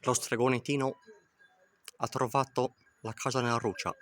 Lo stregone Tino ha trovato la casa nella ruccia.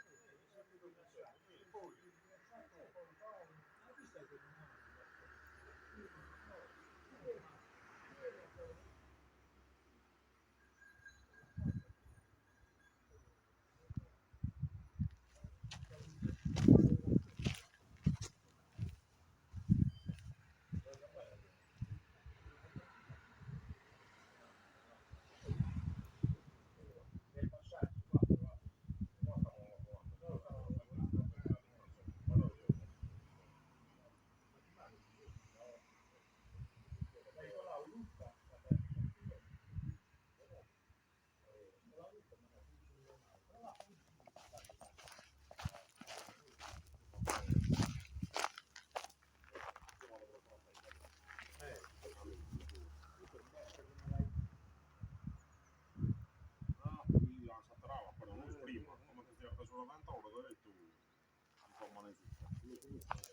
Prima, come ti stai facendo 90 ore, ho detto, un po' male tutto.